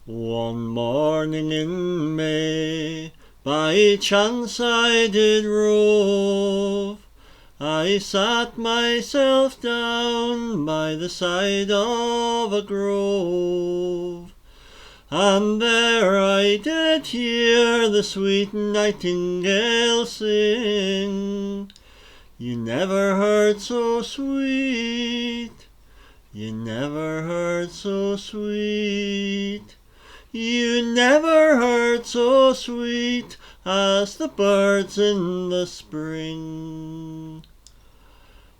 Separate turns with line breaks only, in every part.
One morning in May, by chance I did rove. I sat myself down by the side of a grove, and there I did hear the sweet nightingale sing. You never heard so sweet, you never heard so sweet, you never heard so sweet as the birds in the spring.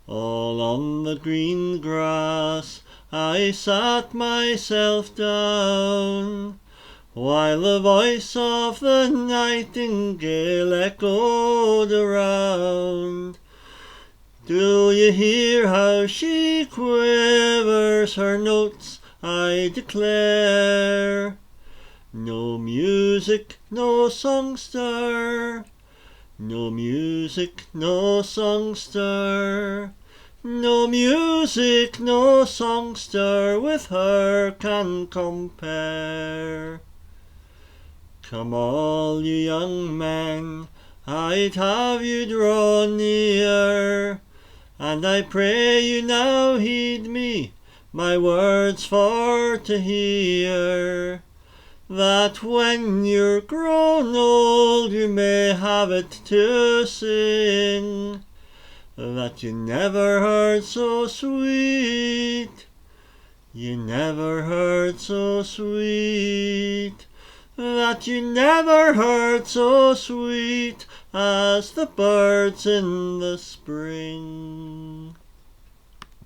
All on the green grass I sat myself down, while the voice of the nightingale echoed around. Do you hear how she quivers her notes, I declare? No music, no songster, no music, no songster, no music, no songster with her can compare. Come all you young men, I'd have you draw near, and I pray you now heed me, my words for to hear, that when you're grown old you may have it to sing, that you never heard so sweet, you never heard so sweet, that you never heard so sweet as the birds in the spring.